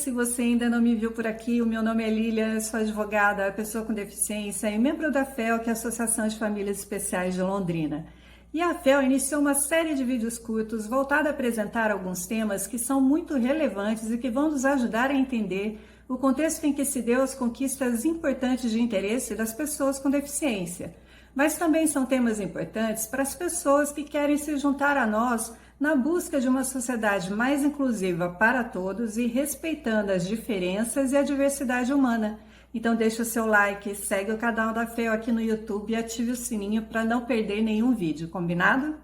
se você ainda não me viu por aqui, o meu nome é Lilian, sou advogada, pessoa com deficiência e membro da FEL, que é a Associação de Famílias Especiais de Londrina. E a FEL iniciou uma série de vídeos curtos voltada a apresentar alguns temas que são muito relevantes e que vão nos ajudar a entender o contexto em que se deu as conquistas importantes de interesse das pessoas com deficiência. Mas também são temas importantes para as pessoas que querem se juntar a nós na busca de uma sociedade mais inclusiva para todos e respeitando as diferenças e a diversidade humana. Então deixa o seu like, segue o canal da FEL aqui no YouTube e ative o sininho para não perder nenhum vídeo, combinado?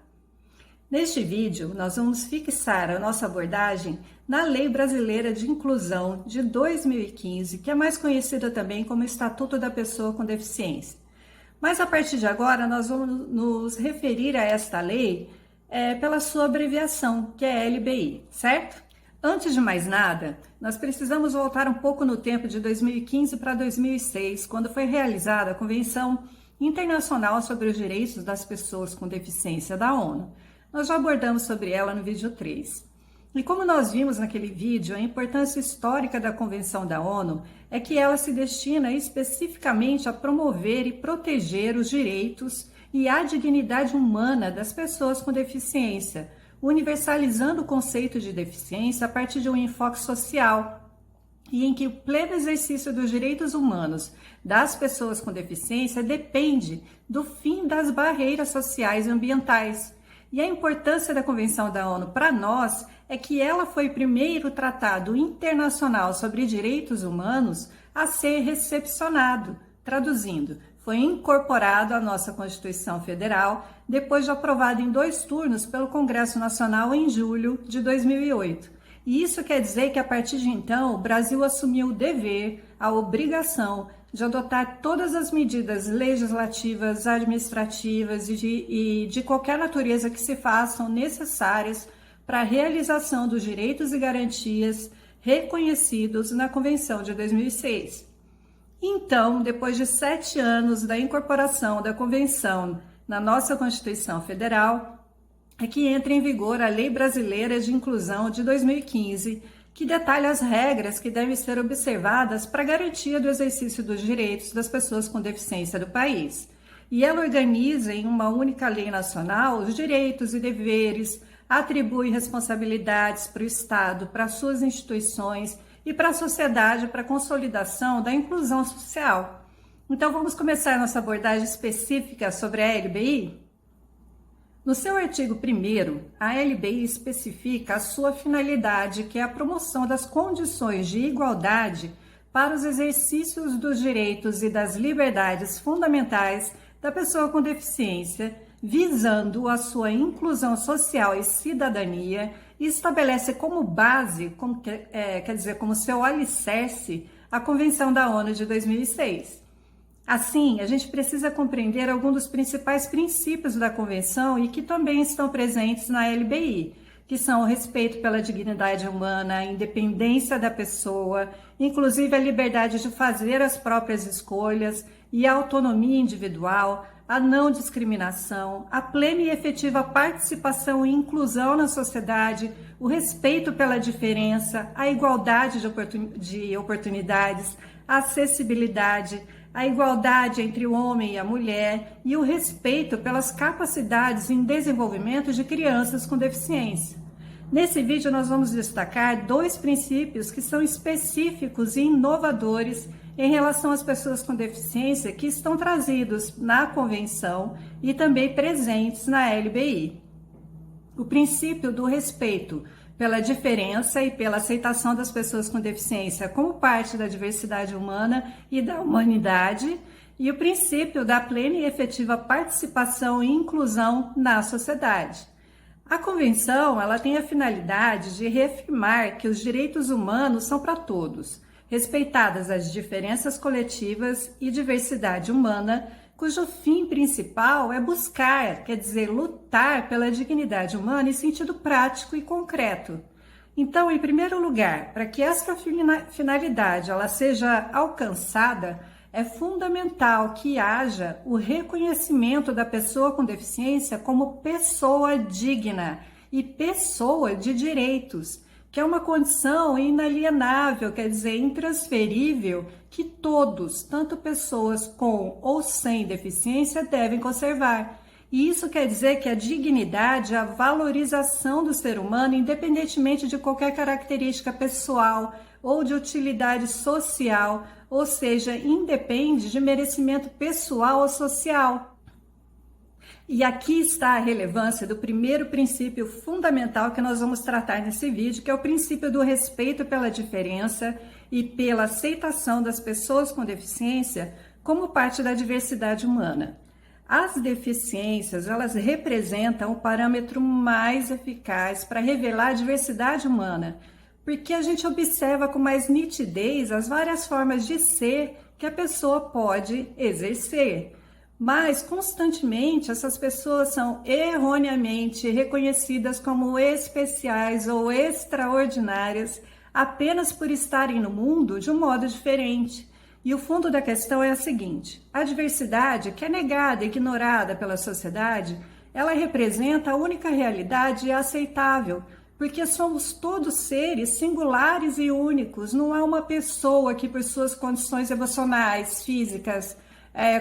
Neste vídeo, nós vamos fixar a nossa abordagem na Lei Brasileira de Inclusão de 2015, que é mais conhecida também como Estatuto da Pessoa com Deficiência. Mas a partir de agora, nós vamos nos referir a esta lei pela sua abreviação, que é LBI, certo? Antes de mais nada, nós precisamos voltar um pouco no tempo de 2015 para 2006, quando foi realizada a Convenção Internacional sobre os Direitos das Pessoas com Deficiência da ONU. Nós já abordamos sobre ela no vídeo 3. E como nós vimos naquele vídeo, a importância histórica da Convenção da ONU é que ela se destina especificamente a promover e proteger os direitos e a dignidade humana das pessoas com deficiência, universalizando o conceito de deficiência a partir de um enfoque social, e em que o pleno exercício dos direitos humanos das pessoas com deficiência depende do fim das barreiras sociais e ambientais. E a importância da Convenção da ONU para nós é que ela foi o primeiro tratado internacional sobre direitos humanos a ser recepcionado, traduzindo, foi incorporado à nossa Constituição Federal, depois de aprovado em 2 turnos pelo Congresso Nacional em julho de 2008. E isso quer dizer que, a partir de então, o Brasil assumiu o dever, a obrigação de adotar todas as medidas legislativas, administrativas e de qualquer natureza que se façam necessárias para a realização dos direitos e garantias reconhecidos na Convenção de 2006. Então, depois de 7 anos da incorporação da Convenção na nossa Constituição Federal, é que entra em vigor a Lei Brasileira de Inclusão de 2015, que detalha as regras que devem ser observadas para a garantia do exercício dos direitos das pessoas com deficiência do país. E ela organiza em uma única lei nacional os direitos e deveres, atribui responsabilidades para o Estado, para suas instituições e para a sociedade para a consolidação da inclusão social. Então vamos começar nossa abordagem específica sobre a LBI? No seu artigo 1º, a LBI especifica a sua finalidade, que é a promoção das condições de igualdade para os exercícios dos direitos e das liberdades fundamentais da pessoa com deficiência, visando a sua inclusão social e cidadania, e estabelece como base, como seu alicerce, a Convenção da ONU de 2006. Assim, a gente precisa compreender alguns dos principais princípios da Convenção e que também estão presentes na LBI, que são o respeito pela dignidade humana, a independência da pessoa, inclusive a liberdade de fazer as próprias escolhas e a autonomia individual, a não discriminação, a plena e efetiva participação e inclusão na sociedade, o respeito pela diferença, a igualdade de oportunidades, a acessibilidade, a igualdade entre o homem e a mulher e o respeito pelas capacidades em desenvolvimento de crianças com deficiência. Nesse vídeo nós vamos destacar 2 princípios que são específicos e inovadores em relação às pessoas com deficiência que estão trazidos na Convenção e também presentes na LBI. O princípio do respeito pela diferença e pela aceitação das pessoas com deficiência como parte da diversidade humana e da humanidade, e o princípio da plena e efetiva participação e inclusão na sociedade. A Convenção ela tem a finalidade de reafirmar que os direitos humanos são para todos, respeitadas as diferenças coletivas e diversidade humana, cujo fim principal é buscar, quer dizer, lutar pela dignidade humana em sentido prático e concreto. Então, em primeiro lugar, para que essa finalidade ela seja alcançada, é fundamental que haja o reconhecimento da pessoa com deficiência como pessoa digna e pessoa de direitos, que é uma condição inalienável, quer dizer, intransferível, que todos, tanto pessoas com ou sem deficiência, devem conservar. E isso quer dizer que a dignidade, a valorização do ser humano, independentemente de qualquer característica pessoal ou de utilidade social, ou seja, independe de merecimento pessoal ou social. E aqui está a relevância do primeiro princípio fundamental que nós vamos tratar nesse vídeo, que é o princípio do respeito pela diferença e pela aceitação das pessoas com deficiência como parte da diversidade humana. As deficiências, elas representam o parâmetro mais eficaz para revelar a diversidade humana, porque a gente observa com mais nitidez as várias formas de ser que a pessoa pode exercer. Mas, constantemente, essas pessoas são erroneamente reconhecidas como especiais ou extraordinárias apenas por estarem no mundo de um modo diferente. E o fundo da questão é a seguinte: a diversidade, que é negada e ignorada pela sociedade, ela representa a única realidade aceitável, porque somos todos seres singulares e únicos, não há uma pessoa que, por suas condições emocionais, físicas,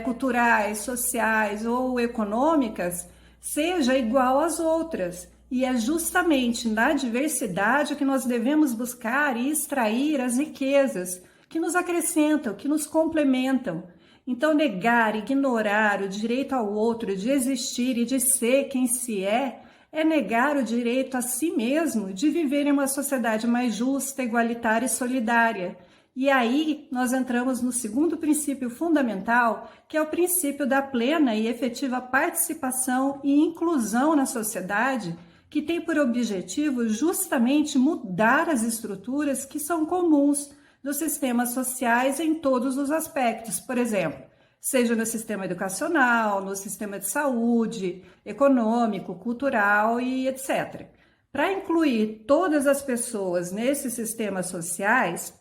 culturais, sociais ou econômicas, seja igual às outras. E é justamente na diversidade que nós devemos buscar e extrair as riquezas que nos acrescentam, que nos complementam. Então, negar, ignorar o direito ao outro de existir e de ser quem se é negar o direito a si mesmo de viver em uma sociedade mais justa, igualitária e solidária. E aí nós entramos no segundo princípio fundamental, que é o princípio da plena e efetiva participação e inclusão na sociedade, que tem por objetivo justamente mudar as estruturas que são comuns dos sistemas sociais em todos os aspectos. Por exemplo, seja no sistema educacional, no sistema de saúde, econômico, cultural e etc. Para incluir todas as pessoas nesses sistemas sociais,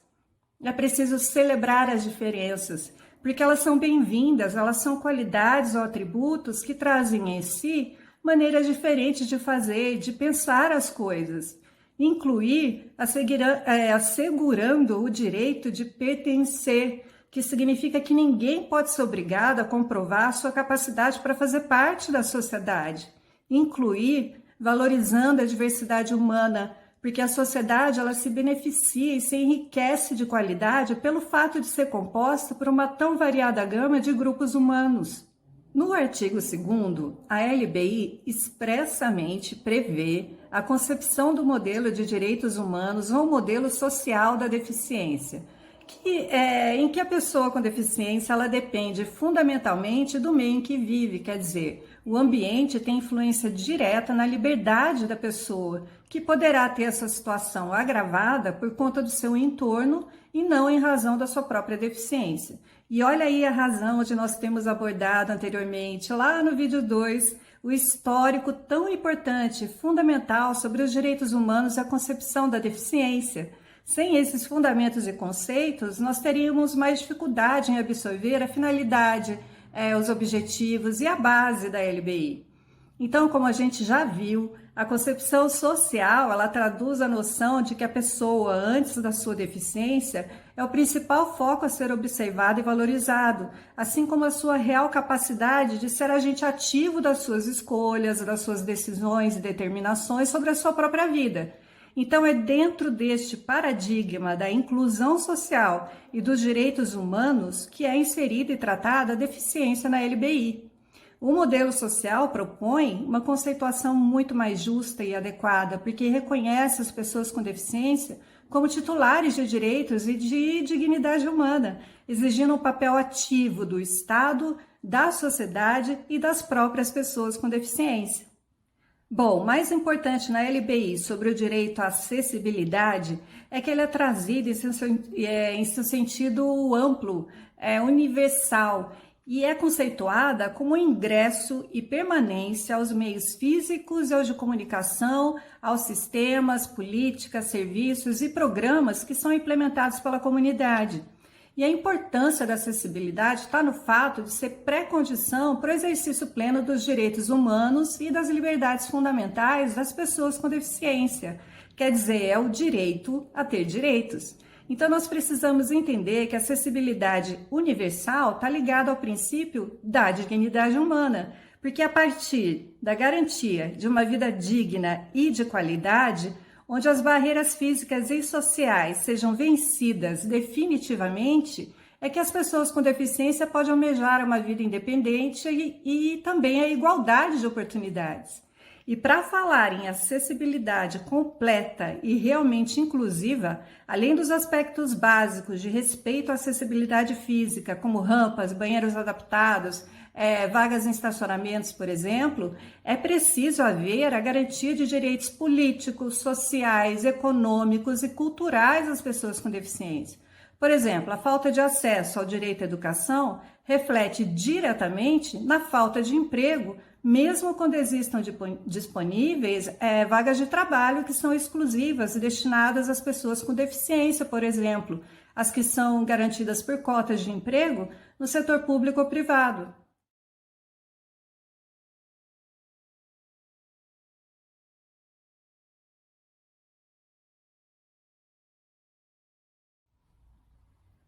é preciso celebrar as diferenças, porque elas são bem-vindas, elas são qualidades ou atributos que trazem em si maneiras diferentes de fazer, de pensar as coisas. Incluir assegurando o direito de pertencer, que significa que ninguém pode ser obrigado a comprovar sua capacidade para fazer parte da sociedade. Incluir valorizando a diversidade humana, porque a sociedade ela se beneficia e se enriquece de qualidade pelo fato de ser composta por uma tão variada gama de grupos humanos. No artigo 2º, a LBI expressamente prevê a concepção do modelo de direitos humanos ou modelo social da deficiência, em que a pessoa com deficiência ela depende fundamentalmente do meio em que vive, quer dizer, o ambiente tem influência direta na liberdade da pessoa, que poderá ter essa situação agravada por conta do seu entorno e não em razão da sua própria deficiência. E olha aí a razão onde nós temos abordado anteriormente, lá no vídeo 2, o histórico tão importante, fundamental sobre os direitos humanos e a concepção da deficiência. Sem esses fundamentos e conceitos, nós teríamos mais dificuldade em absorver a finalidade, os objetivos e a base da LBI. Então, como a gente já viu, a concepção social, ela traduz a noção de que a pessoa, antes da sua deficiência, é o principal foco a ser observado e valorizado, assim como a sua real capacidade de ser agente ativo das suas escolhas, das suas decisões e determinações sobre a sua própria vida. Então, é dentro deste paradigma da inclusão social e dos direitos humanos que é inserida e tratada a deficiência na LBI. O modelo social propõe uma conceituação muito mais justa e adequada, porque reconhece as pessoas com deficiência como titulares de direitos e de dignidade humana, exigindo um papel ativo do Estado, da sociedade e das próprias pessoas com deficiência. Bom, mais importante na LBI sobre o direito à acessibilidade é que ele é trazido em seu sentido amplo, universal, e é conceituada como ingresso e permanência aos meios físicos e aos de comunicação, aos sistemas, políticas, serviços e programas que são implementados pela comunidade. E a importância da acessibilidade está no fato de ser pré-condição para o exercício pleno dos direitos humanos e das liberdades fundamentais das pessoas com deficiência. Quer dizer, é o direito a ter direitos. Então, nós precisamos entender que a acessibilidade universal está ligada ao princípio da dignidade humana, porque a partir da garantia de uma vida digna e de qualidade, onde as barreiras físicas e sociais sejam vencidas definitivamente, é que as pessoas com deficiência podem almejar uma vida independente e também a igualdade de oportunidades. E para falar em acessibilidade completa e realmente inclusiva, além dos aspectos básicos de respeito à acessibilidade física, como rampas, banheiros adaptados, vagas em estacionamentos, por exemplo, é preciso haver a garantia de direitos políticos, sociais, econômicos e culturais às pessoas com deficiência. Por exemplo, a falta de acesso ao direito à educação reflete diretamente na falta de emprego, mesmo quando existam disponíveis vagas de trabalho que são exclusivas e destinadas às pessoas com deficiência, por exemplo, as que são garantidas por cotas de emprego no setor público ou privado.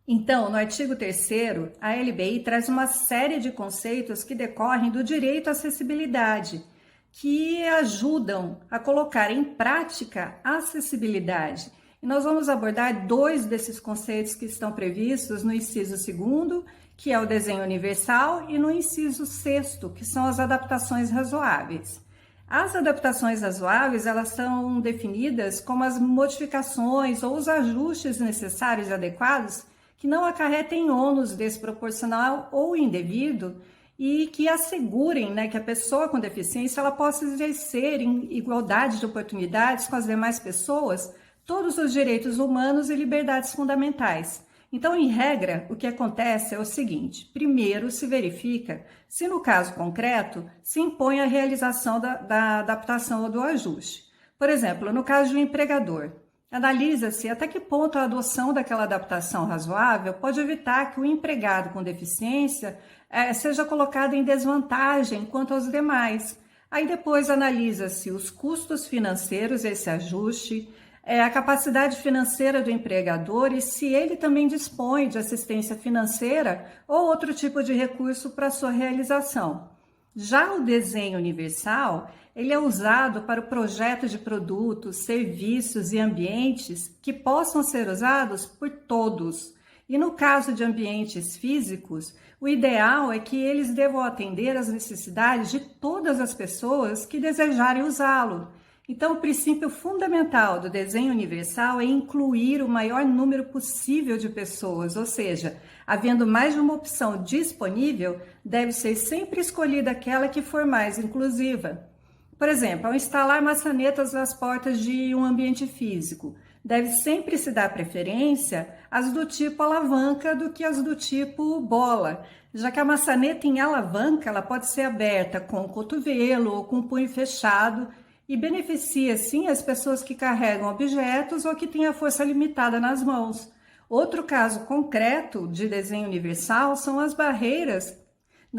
Então, no artigo 3º, a LBI traz uma série de conceitos que decorrem do direito à acessibilidade, que ajudam a colocar em prática a acessibilidade. E nós vamos abordar dois desses conceitos que estão previstos no inciso 2º, que é o desenho universal, e no inciso 6º, que são as adaptações razoáveis. As adaptações razoáveis, elas são definidas como as modificações ou os ajustes necessários e adequados que não acarretem ônus desproporcional ou indevido e que assegurem, que a pessoa com deficiência ela possa exercer em igualdade de oportunidades com as demais pessoas todos os direitos humanos e liberdades fundamentais. Então, em regra, o que acontece é o seguinte: primeiro se verifica se no caso concreto se impõe a realização da adaptação ou do ajuste. Por exemplo, no caso de um empregador, analisa-se até que ponto a adoção daquela adaptação razoável pode evitar que o empregado com deficiência seja colocado em desvantagem quanto aos demais. Aí depois analisa-se os custos financeiros desse ajuste, a capacidade financeira do empregador e se ele também dispõe de assistência financeira ou outro tipo de recurso para sua realização. Já o desenho universal, ele é usado para o projeto de produtos, serviços e ambientes que possam ser usados por todos. E no caso de ambientes físicos, o ideal é que eles devam atender às necessidades de todas as pessoas que desejarem usá-lo. Então, o princípio fundamental do desenho universal é incluir o maior número possível de pessoas, ou seja, havendo mais de uma opção disponível, deve ser sempre escolhida aquela que for mais inclusiva. Por exemplo, ao instalar maçanetas nas portas de um ambiente físico, deve sempre se dar preferência às do tipo alavanca do que às do tipo bola, já que a maçaneta em alavanca ela pode ser aberta com o cotovelo ou com o punho fechado, e beneficia, sim, as pessoas que carregam objetos ou que têm a força limitada nas mãos. Outro caso concreto de desenho universal são as barreiras,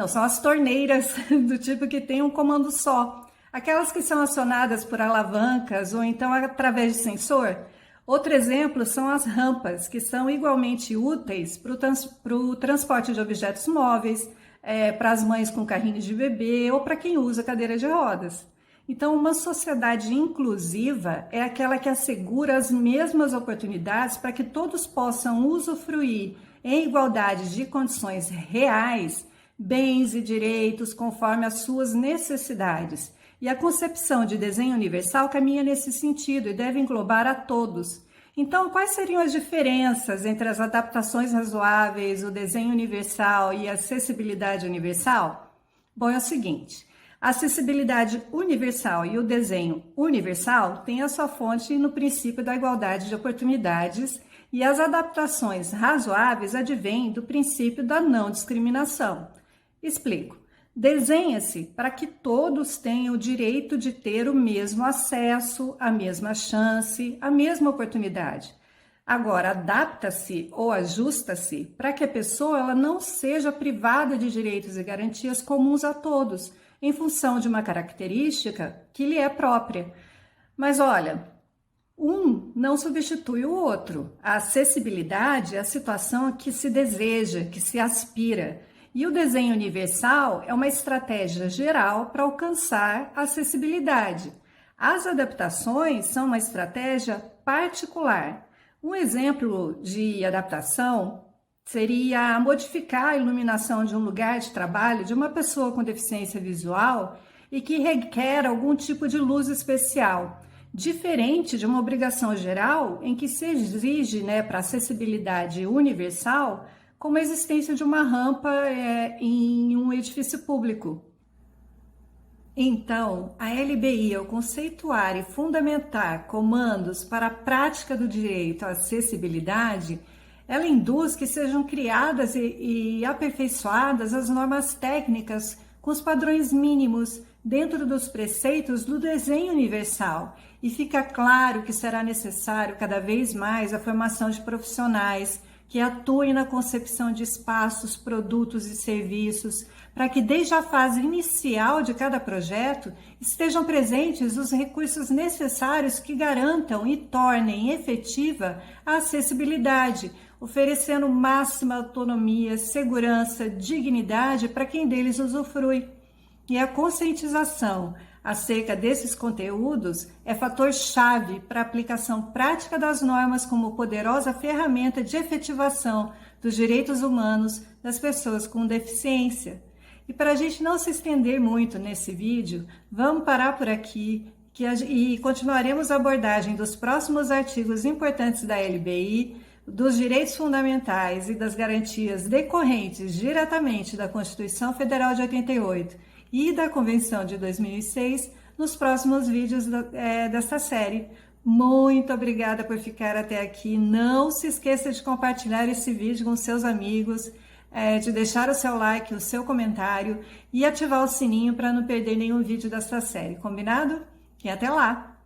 são as torneiras do tipo que tem um comando só. Aquelas que são acionadas por alavancas ou então através de sensor. Outro exemplo são as rampas, que são igualmente úteis para o transporte de objetos móveis, para as mães com carrinhos de bebê ou para quem usa cadeira de rodas. Então, uma sociedade inclusiva é aquela que assegura as mesmas oportunidades para que todos possam usufruir em igualdade de condições reais, bens e direitos conforme as suas necessidades. E a concepção de desenho universal caminha nesse sentido e deve englobar a todos. Então, quais seriam as diferenças entre as adaptações razoáveis, o desenho universal e a acessibilidade universal? Bom, é o seguinte: a acessibilidade universal e o desenho universal têm a sua fonte no princípio da igualdade de oportunidades e as adaptações razoáveis advêm do princípio da não discriminação. Explico. Desenha-se para que todos tenham o direito de ter o mesmo acesso, a mesma chance, a mesma oportunidade. Agora, adapta-se ou ajusta-se para que a pessoa ela não seja privada de direitos e garantias comuns a todos, em função de uma característica que lhe é própria. Mas olha, um não substitui o outro. A acessibilidade é a situação que se deseja, que se aspira. E o desenho universal é uma estratégia geral para alcançar a acessibilidade. As adaptações são uma estratégia particular. Um exemplo de adaptação seria modificar a iluminação de um lugar de trabalho de uma pessoa com deficiência visual e que requer algum tipo de luz especial, diferente de uma obrigação geral em que se exige, para acessibilidade universal, como a existência de uma rampa em um edifício público. Então, a LBI, ao conceituar e fundamentar comandos para a prática do direito à acessibilidade, ela induz que sejam criadas e aperfeiçoadas as normas técnicas com os padrões mínimos dentro dos preceitos do desenho universal, e fica claro que será necessário cada vez mais a formação de profissionais que atuem na concepção de espaços, produtos e serviços, para que desde a fase inicial de cada projeto estejam presentes os recursos necessários que garantam e tornem efetiva a acessibilidade, oferecendo máxima autonomia, segurança, dignidade para quem deles usufrui. E a conscientização acerca desses conteúdos é fator-chave para a aplicação prática das normas como poderosa ferramenta de efetivação dos direitos humanos das pessoas com deficiência. E para a gente não se estender muito nesse vídeo, vamos parar por aqui e continuaremos a abordagem dos próximos artigos importantes da LBI, dos direitos fundamentais e das garantias decorrentes diretamente da Constituição Federal de 88 e da Convenção de 2006 nos próximos vídeos desta série. Muito obrigada por ficar até aqui. Não se esqueça de compartilhar esse vídeo com seus amigos, de deixar o seu like, o seu comentário e ativar o sininho para não perder nenhum vídeo desta série. Combinado? E até lá!